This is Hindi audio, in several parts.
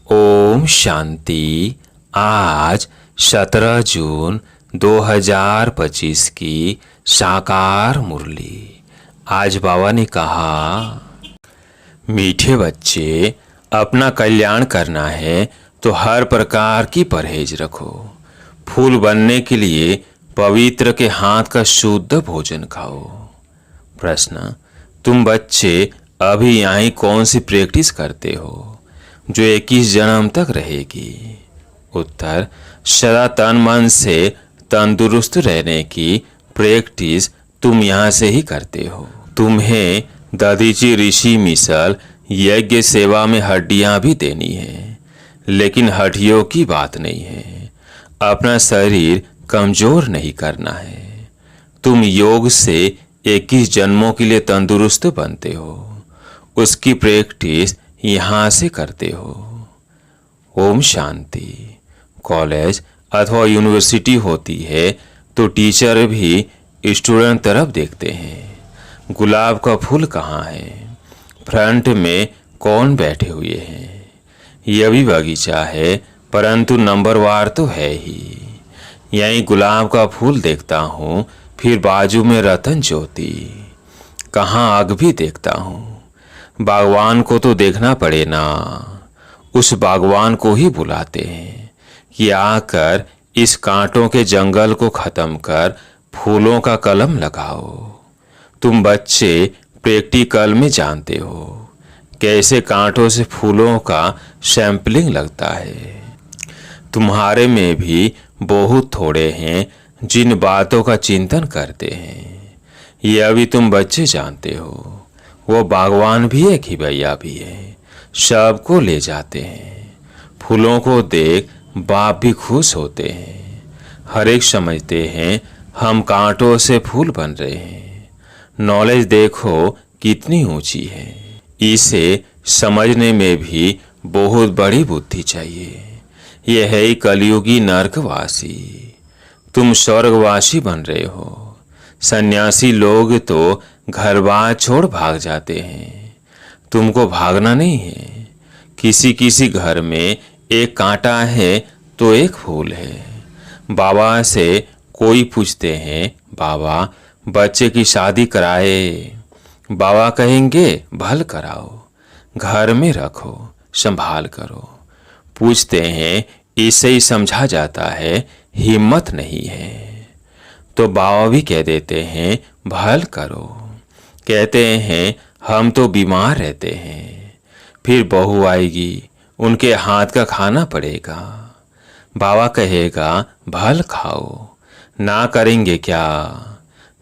ओम शांति। आज 17 जून 2025 की साकार मुरली। आज बाबा ने कहा, मीठे बच्चे, अपना कल्याण करना है तो हर प्रकार की परहेज रखो। फूल बनने के लिए पवित्र के हाथ का शुद्ध भोजन खाओ। प्रश्न, तुम बच्चे अभी यहाँ कौन सी प्रैक्टिस करते हो जो 21 जन्म तक रहेगी? उत्तर, सदा तन मन से तंदुरुस्त रहने की प्रैक्टिस तुम यहाँ से ही करते हो। तुम्हें दधीची ऋषि मिसल यज्ञ सेवा में हड्डियाँ भी देनी है, लेकिन हड्डियों की बात नहीं है। अपना शरीर कमजोर नहीं करना है। तुम योग से 21 जन्मों के लिए तंदुरुस्त बनते हो, उसकी प्रैक्टिस यहाँ से करते हो। ओम शांति। कॉलेज अथवा यूनिवर्सिटी होती है तो टीचर भी स्टूडेंट तरफ देखते हैं। गुलाब का फूल कहाँ है? फ्रंट में कौन बैठे हुए हैं? यह भी बगीचा है, परंतु नंबरवार तो है ही। यहीं गुलाब का फूल देखता हूँ, फिर बाजू में रतन ज्योति। कहाँ आग भी देखता हूँ। बागवान को तो देखना पड़े ना। उस बागवान को ही बुलाते हैं कि आकर इस कांटों के जंगल को खत्म कर फूलों का कलम लगाओ। तुम बच्चे प्रैक्टिकल में जानते हो कैसे कांटों से फूलों का सैंपलिंग लगता है। तुम्हारे में भी बहुत थोड़े हैं जिन बातों का चिंतन करते हैं। यह भी तुम बच्चे जानते हो। वो बागवान भी है कि भैया भी है, सबको ले जाते हैं। फूलों को देख बाप भी खुश होते हैं। हर एक समझते हैं हम कांटों से फूल बन रहे हैं। नॉलेज देखो कितनी ऊंची है। इसे समझने में भी बहुत बड़ी बुद्धि चाहिए। यह है कलयुगी नरकवासी। तुम स्वर्गवासी बन रहे हो। सन्यासी लोग तो घर बार छोड़ भाग जाते हैं। तुमको भागना नहीं है। किसी किसी घर में एक कांटा है तो एक फूल है। बाबा से कोई पूछते हैं, बाबा बच्चे की शादी कराए? बाबा कहेंगे भल कराओ, घर में रखो, संभाल करो। पूछते हैं, इससे ही समझा जाता है हिम्मत नहीं है। तो बाबा भी कह देते हैं भल करो। कहते हैं हम तो बीमार रहते हैं, फिर बहू आएगी, उनके हाथ का खाना पड़ेगा। बाबा कहेगा भल खाओ, ना करेंगे क्या?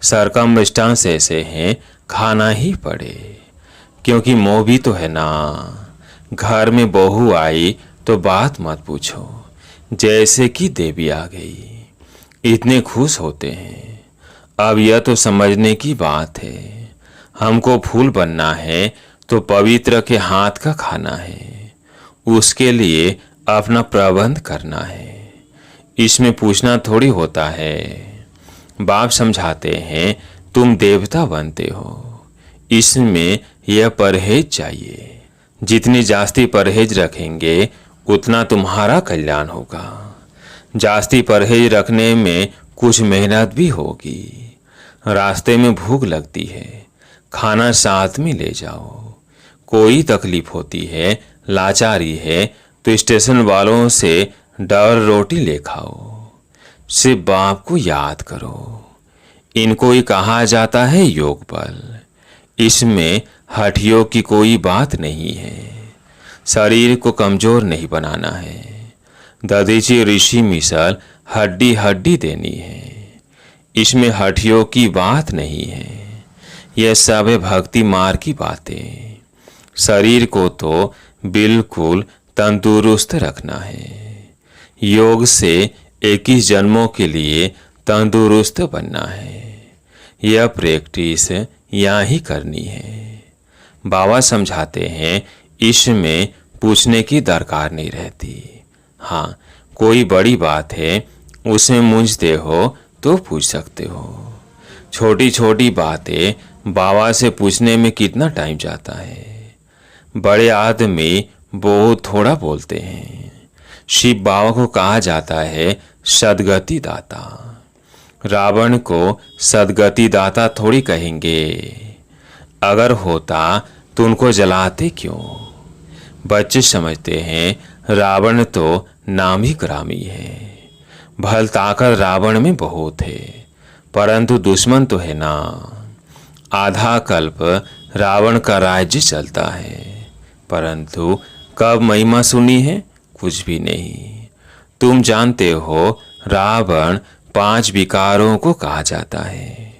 सरकमस्टांस ऐसे हैं खाना ही पड़े, क्योंकि मोह भी तो है ना। घर में बहू आई तो बात मत पूछो, जैसे कि देवी आ गई, इतने खुश होते हैं। अब यह तो समझने की बात है, हमको फूल बनना है तो पवित्र के हाथ का खाना है, उसके लिए अपना प्रबंध करना है। इसमें पूछना थोड़ी होता है। बाप समझाते हैं तुम देवता बनते हो, इसमें यह परहेज चाहिए। जितनी जास्ती परहेज रखेंगे उतना तुम्हारा कल्याण होगा। जास्ती परहेज रखने में कुछ मेहनत भी होगी। रास्ते में भूख लगती है, खाना साथ में ले जाओ। कोई तकलीफ होती है, लाचारी है, तो स्टेशन वालों से डबल रोटी ले खाओ। सिर्फ बाप को याद करो। इनको ही कहा जाता है योग बल। इसमें हठियों की कोई बात नहीं है। शरीर को कमजोर नहीं बनाना है। दधीची ऋषि मिसल हड्डी हड्डी देनी है। इसमें हठियों की बात नहीं है। यह सब है भक्ति मार्ग की बातें। शरीर को तो बिल्कुल तंदुरुस्त रखना है। योग से 21 जन्मों के लिए तंदुरुस्त बनना है। यह प्रैक्टिस यहाँ ही करनी है। बाबा समझाते हैं इसमें पूछने की दरकार नहीं रहती। हाँ, कोई बड़ी बात है, उसमें मूंझते हो तो पूछ सकते हो। छोटी छोटी बातें बाबा से पूछने में कितना टाइम जाता है। बड़े आदमी बहुत थोड़ा बोलते हैं। शिव बाबा को कहा जाता है सदगति दाता। रावण को सदगति दाता थोड़ी कहेंगे। अगर होता तो उनको जलाते क्यों? बच्चे समझते हैं रावण तो नामी ग्रामी है। भल ताकत रावण में बहुत है, परंतु दुश्मन तो है ना। आधा कल्प रावण का राज्य चलता है, परंतु कब महिमा सुनी है? कुछ भी नहीं। तुम जानते हो रावण 5 विकारों को कहा जाता है।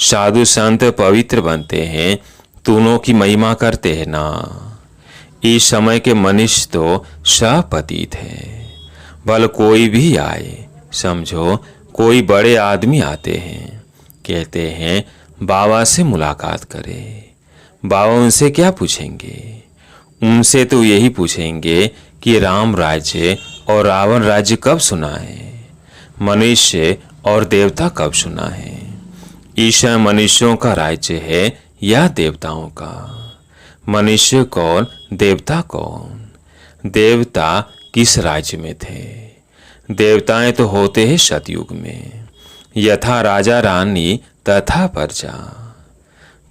साधु संत पवित्र बनते हैं, दोनों की महिमा करते हैं ना। इस समय के मनुष्य तो सब पतित है। भल कोई भी आए, समझो कोई बड़े आदमी आते हैं, कहते हैं बाबा से मुलाकात करें। बाबा उनसे क्या पूछेंगे? उनसे तो यही पूछेंगे कि राम राज्य और रावण राज्य कब सुना है, मनुष्य और देवता कब सुना है। ईश्वर मनुष्यों का राज्य है या देवताओं का? मनुष्य कौन, देवता कौन? देवता किस राज्य में थे? देवताएं तो होते हैं सतयुग में, यथा राजा रानी तथा प्रजा।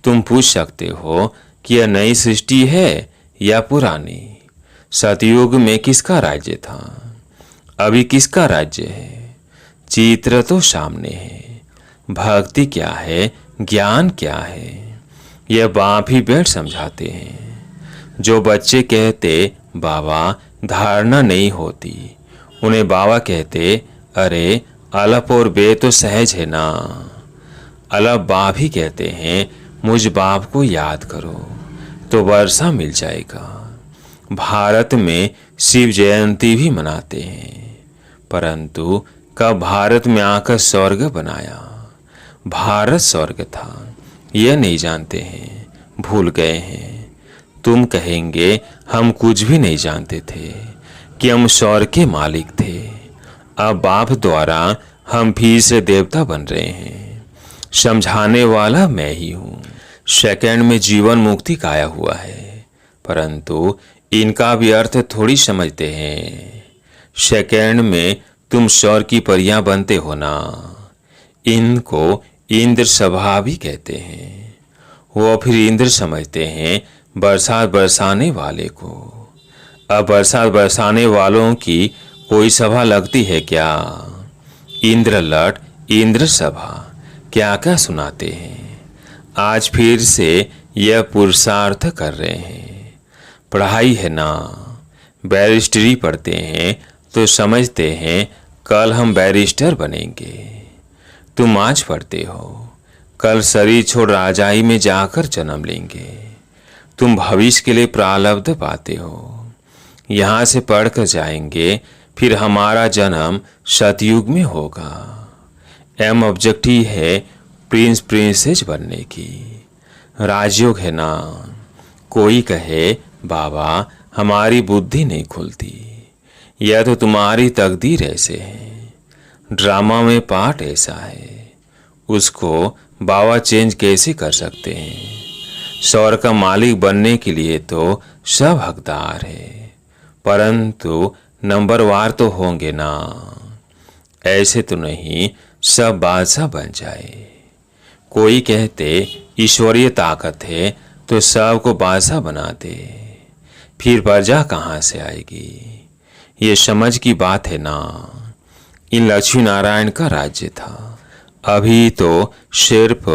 तुम पूछ सकते हो कि यह नई सृष्टि है या पुरानी? सतयुग में किसका राज्य था? अभी किसका राज्य है? चित्र तो सामने है। भक्ति क्या है, ज्ञान क्या है, यह बाप ही बैठ समझाते हैं। जो बच्चे कहते बाबा धारणा नहीं होती, उन्हें बाबा कहते अरे अलप और बे तो सहज है ना। अलप बाप ही कहते हैं मुझ बाप को याद करो तो वर्षा मिल जाएगा। भारत में शिव जयंती भी मनाते हैं, परंतु कब भारत में आकर स्वर्ग बनाया? भारत स्वर्ग था, यह नहीं जानते हैं, भूल गए हैं। तुम कहेंगे हम कुछ भी नहीं जानते थे कि हम स्वर्ग के मालिक थे। अब बाप द्वारा हम फिर से देवता बन रहे हैं। समझाने वाला मैं ही हूँ। सेकंड में जीवन मुक्ति का आया हुआ है, परंतु इनका भी अर्थ थोड़ी समझते हैं। सेकंड में तुम स्वर्ग की परियां बनते हो ना। इनको इंद्र सभा भी कहते हैं। वो फिर इंद्र समझते हैं बरसात बरसाने वाले को। अब बरसात बरसाने वालों की कोई सभा लगती है क्या? इंद्र लट, इंद्र सभा, क्या क्या सुनाते हैं। आज फिर से यह पुरुषार्थ कर रहे हैं। पढ़ाई है ना, बैरिस्टरी पढ़ते हैं तो समझते हैं कल हम बैरिस्टर बनेंगे। तुम आज पढ़ते हो, कल शरीर छोड़ राजाई में जाकर जन्म लेंगे। तुम भविष्य के लिए प्रारब्ध पाते हो। यहाँ से पढ़कर जाएंगे, फिर हमारा जन्म सतयुग में होगा। एम ऑब्जेक्टिव है प्रिंस प्रिंसेस बनने की। राजयोग है ना। कोई कहे बाबा हमारी बुद्धि नहीं खुलती, यह तो तुम्हारी तकदीर ऐसे है। ड्रामा में पार्ट ऐसा है, उसको बाबा चेंज कैसे कर सकते हैं? स्वर्ग का मालिक बनने के लिए तो सब हकदार है, परंतु नंबरवार तो होंगे ना। ऐसे तो नहीं सब बादशाह बन जाए। कोई कहते ईश्वरीय ताकत है तो सबको बादशाह बना दे, फिर प्रजा कहाँ से आएगी? ये समझ की बात है ना। इन लक्ष्मी नारायण का राज्य था, अभी तो सिर्फ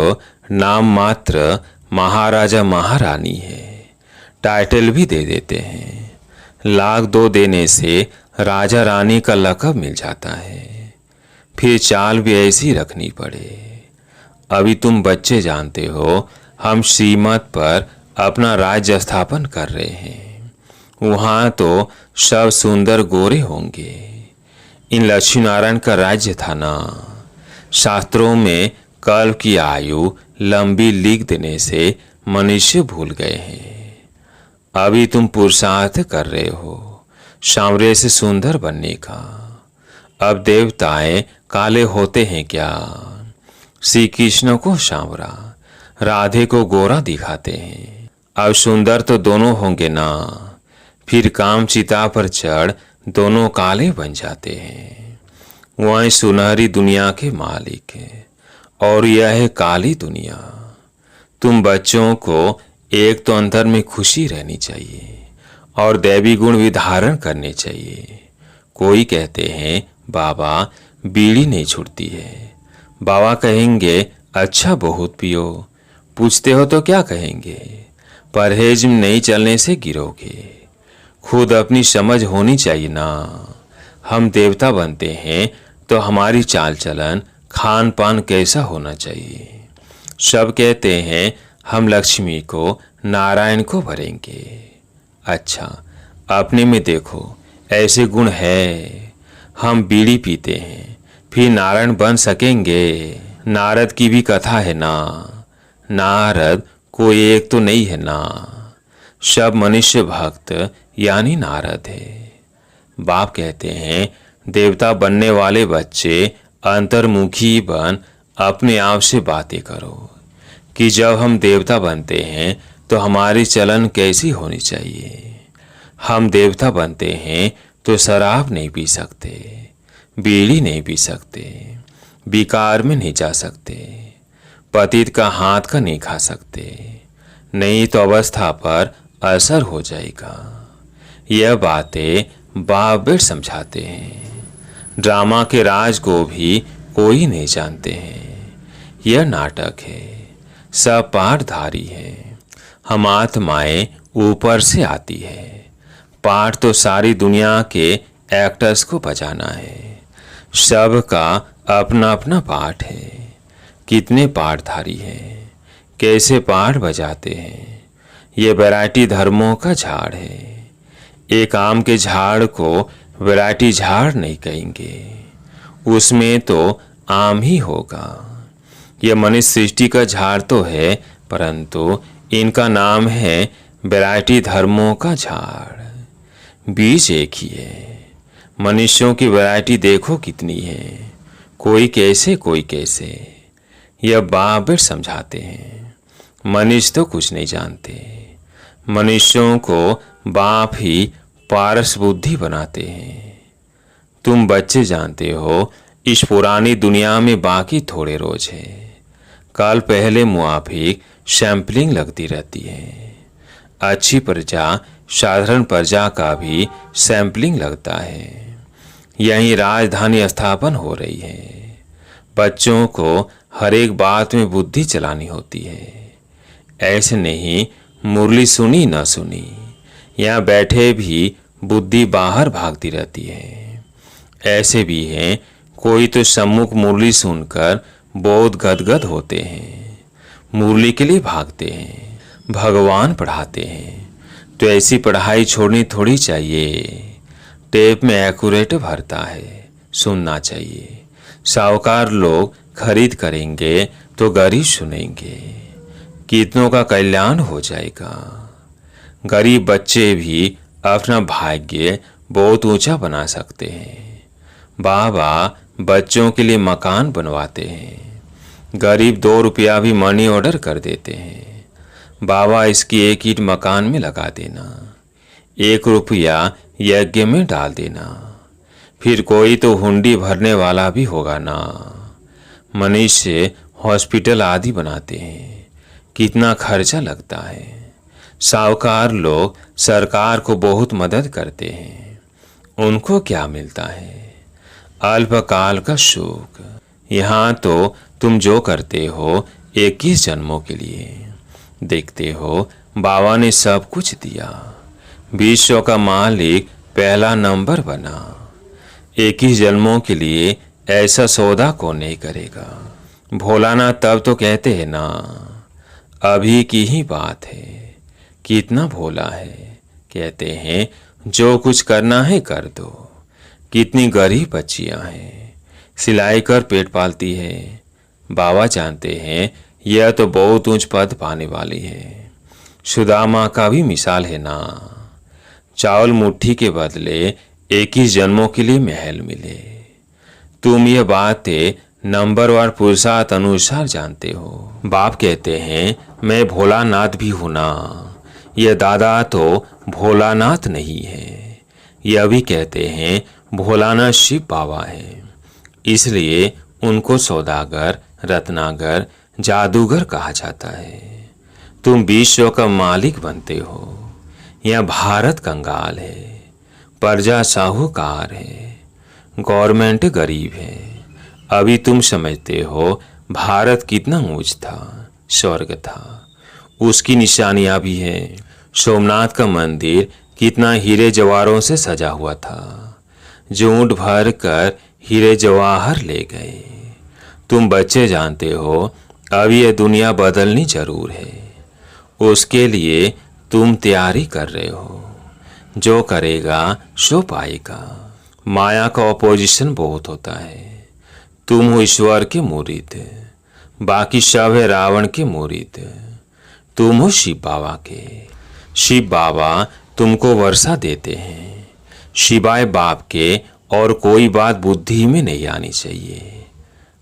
नाम मात्र महाराजा महारानी है। टाइटल भी दे देते हैं। लाख 2 देने से राजा रानी का लक़ब मिल जाता है, फिर चाल भी ऐसी रखनी पड़े। अभी तुम बच्चे जानते हो हम श्रीमत पर अपना राज्य स्थापन कर रहे हैं। वहाँ तो सब सुंदर गोरे होंगे। इन लक्ष्मी नारायण का राज्य था ना। शास्त्रों में कल्प की आयु लंबी लिख देने से मनुष्य भूल गए हैं। अभी तुम पुरुषार्थ कर रहे हो सांवरे से सुंदर बनने का। अब देवताएं काले होते हैं क्या? श्री कृष्ण को सांवरा, राधे को गोरा दिखाते हैं। अब सुंदर तो दोनों होंगे ना। फिर काम चिता पर चढ़ दोनों काले बन जाते हैं। वह सुनहरी दुनिया के मालिक हैं और यह है काली दुनिया। तुम बच्चों को एक तो अंतर में खुशी रहनी चाहिए और दैवी गुण भी धारण करने चाहिए। कोई कहते हैं बाबा बीड़ी नहीं छूटती है। बाबा कहेंगे अच्छा बहुत पियो। पूछते हो तो क्या कहेंगे? परहेज में नहीं चलने से गिरोगे। खुद अपनी समझ होनी चाहिए ना। हम देवता बनते हैं तो हमारी चाल चलन खान पान कैसा होना चाहिए? सब कहते हैं हम लक्ष्मी को नारायण को भरेंगे। अच्छा अपने में देखो ऐसे गुण है। हम बीड़ी पीते हैं फिर नारायण बन सकेंगे? नारद की भी कथा है ना। नारद कोई एक तो नहीं है ना। सब मनुष्य भक्त यानी नारद है। बाप कहते हैं देवता बनने वाले बच्चे अंतर्मुखी बन अपने आप से बातें करो कि जब हम देवता बनते हैं तो हमारी चलन कैसी होनी चाहिए। हम देवता बनते हैं तो शराब नहीं पी सकते, बीड़ी नहीं पी सकते, विकार में नहीं जा सकते, पतित का हाथ का नहीं खा सकते, नहीं तो अवस्था पर असर हो जाएगा। यह बातें बाप बेट समझाते हैं। ड्रामा के राज को भी कोई नहीं जानते हैं। यह नाटक है, सब पाठधारी है। हम आत्माएं ऊपर से आती है। पाठ तो सारी दुनिया के एक्टर्स को बजाना है। सबका अपना अपना पाठ है। कितने पाठधारी हैं, कैसे पाठ बजाते हैं। ये वैरायटी धर्मों का झाड़ है। एक आम के झाड़ को वैरायटी झाड़ नहीं कहेंगे, उसमें तो आम ही होगा। यह मनुष्य सृष्टि का झाड़ तो है, परंतु इनका नाम है वैरायटी धर्मों का झाड़। बीज एक ही है। मनुष्यों की वैरायटी देखो कितनी है, कोई कैसे कोई कैसे। यह बाप समझाते हैं। मनुष्य तो कुछ नहीं जानते। मनुष्यों को बाप ही पारस बुद्धि बनाते हैं। तुम बच्चे जानते हो इस पुरानी दुनिया में बाकी थोड़े रोज है। कल पहले मुआफिक सैंपलिंग लगती रहती है। अच्छी प्रजा साधारण प्रजा का भी सैंपलिंग लगता है। यहीं राजधानी स्थापन हो रही है। बच्चों को हर एक बात में बुद्धि चलानी होती है। ऐसे नहीं मुरली सुनी न सुनी, यहाँ बैठे भी बुद्धि बाहर भागती रहती है। ऐसे भी हैं कोई तो सम्मुख मुरली सुनकर बहुत गदगद होते हैं, मुरली के लिए भागते हैं, भगवान पढ़ाते हैं। तो ऐसी पढ़ाई छोड़नी थोड़ी चाहिए। टेप में एक्यूरेट भरता है, सुनना चाहिए। साहूकार लोग खरीद करेंगे तो गरीब सुनेंगे। कितनों का कल्याण हो जाएगा। गरीब बच्चे भी अपना भाग्य बहुत ऊंचा बना सकते हैं। बाबा बच्चों के लिए मकान बनवाते हैं। गरीब 2 रुपया भी मनी ऑर्डर कर देते हैं। बाबा इसकी 1 ईंट मकान में लगा देना, 1 रुपया यज्ञ में डाल देना। फिर कोई तो हुंडी भरने वाला भी होगा ना। मनुष्य हॉस्पिटल आदि बनाते हैं, कितना खर्चा लगता है। साहूकार लोग सरकार को बहुत मदद करते हैं, उनको क्या मिलता है? अल्पकाल का सुख। यहाँ तो तुम जो करते हो 21 जन्मों के लिए। देखते हो बाबा ने सब कुछ दिया। विश्व का मालिक पहला नंबर बना। 21 जन्मों के लिए ऐसा सौदा कौन नहीं करेगा? भोलानाथ तब तो कहते हैं ना, अभी की ही बात है। कितना भोला है। कहते हैं जो कुछ करना है कर दो। कितनी गरीब बच्चियां हैं, सिलाई कर पेट पालती है। बाबा जानते हैं यह तो बहुत ऊंच पद पाने वाली है। सुदामा का भी मिसाल है ना। चावल मुट्ठी के बदले 21 जन्मों के लिए महल मिले। तुम यह बातें नंबरवार पुरुषार्थ अनुसार जानते हो। बाप कहते हैं मैं भोलानाथ भी हूं ना। यह दादा तो भोलानाथ नहीं है। यह भी कहते हैं भोलानाथ शिव बाबा है, इसलिए उनको सौदागर, रत्नागर, जादूगर कहा जाता है। तुम विश्व का मालिक बनते हो। यह भारत कंगाल है, प्रजा साहूकार है, गवर्नमेंट गरीब है। अभी तुम समझते हो भारत कितना ऊंच था, स्वर्ग था। उसकी निशानियां भी है। सोमनाथ का मंदिर कितना हीरे जवाहरों से सजा हुआ था, जो ऊंट भर कर हीरे जवाहर ले गए। तुम बच्चे जानते हो अब यह दुनिया बदलनी जरूर है। उसके लिए तुम तैयारी कर रहे हो। जो करेगा सो पाएगा। माया का ऑपोजिशन बहुत होता है। तुम हो ईश्वर के मुरीद, बाकी सब है रावण के मुरीद। तुम हो शिव बाबा के। शिव बाबा तुमको वर्षा देते हैं, शिवाय बाप के और कोई बात बुद्धि में नहीं आनी चाहिए।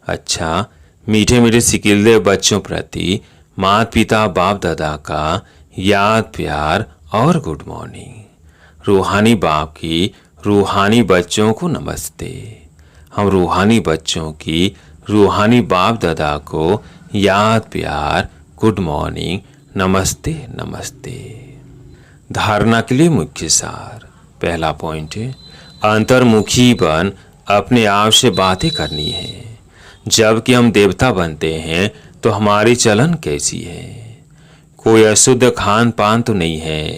अच्छा, मीठे मीठे सिकिलदेव बच्चों प्रति माता पिता बाप दादा का याद, प्यार और गुड मॉर्निंग। रूहानी बाप की रूहानी बच्चों को नमस्ते। हम रूहानी बच्चों की रूहानी बाप दादा को याद, प्यार, गुड मॉर्निंग, नमस्ते नमस्ते। धारणा के लिए मुख्य सार। पहला पॉइंट है, अंतर्मुखी बन अपने आप से बातें करनी है। जबकि हम देवता बनते हैं तो हमारी चलन कैसी है? कोई अशुद्ध खान पान तो नहीं है।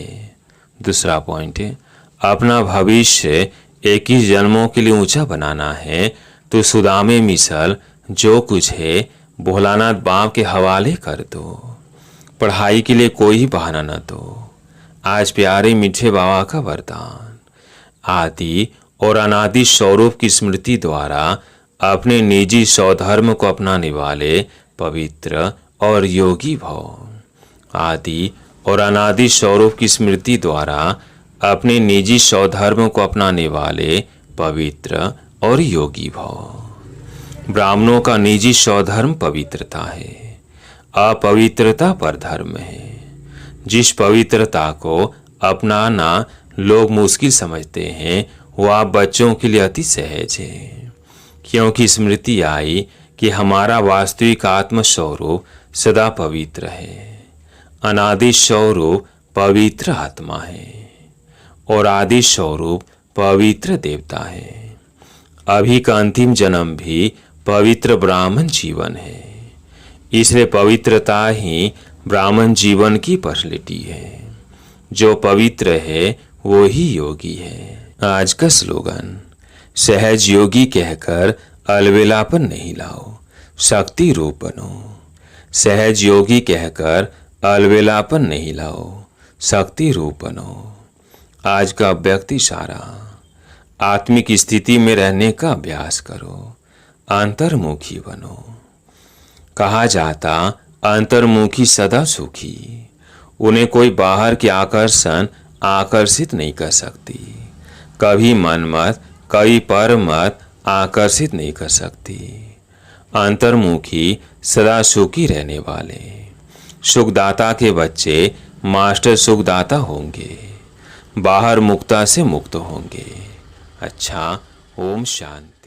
दूसरा पॉइंट है, अपना भविष्य 21 जन्मों के लिए ऊंचा बनाना है तो सुदामे मिसल जो कुछ है भोलानाथ बाप के हवाले कर दो। पढ़ाई के लिए कोई बहाना न दो। आज प्यारे मीठे बाबा का वरदान, आदि और अनादि स्वरूप की स्मृति द्वारा अपने निजी स्वधर्म को अपनाने वाले पवित्र और योगी भव। आदि और अनादि स्वरूप की स्मृति द्वारा अपने निजी स्वधर्म को अपनाने वाले पवित्र और योगी भव। ब्राह्मणों का निजी स्वधर्म पवित्रता है, अपवित्रता पर धर्म है। जिस पवित्रता को अपनाना लोग मुश्किल समझते हैं, वह आप बच्चों के लिए अति सहज है, क्योंकि स्मृति आई कि हमारा वास्तविक आत्म स्वरूप सदा पवित्र है। अनादि स्वरूप पवित्र आत्मा है और आदि स्वरूप पवित्र देवता है। अभी का अंतिम जन्म भी पवित्र ब्राह्मण जीवन है। इसलिए पवित्रता ही ब्राह्मण जीवन की पर्सनैलिटी है। जो पवित्र है वो ही योगी है। आज का स्लोगन, सहज योगी कहकर अलबेलापन नहीं लाओ, शक्ति रूप बनो। सहज योगी कहकर अलबेलापन नहीं लाओ, शक्ति रूप बनो। आज का व्यक्ति इशारा, आत्मिक स्थिति में रहने का अभ्यास करो, अंतर्मुखी बनो। कहा जाता अंतर्मुखी सदा सुखी। उन्हें कोई बाहर की आकर्षण आकर्षित नहीं कर सकती। कभी मनमत, कभी परमत आकर्षित नहीं कर सकती। अंतर्मुखी सदा सुखी रहने वाले सुखदाता के बच्चे मास्टर सुखदाता होंगे, बाहर मुक्ता से मुक्त होंगे। अच्छा, ओम शांति।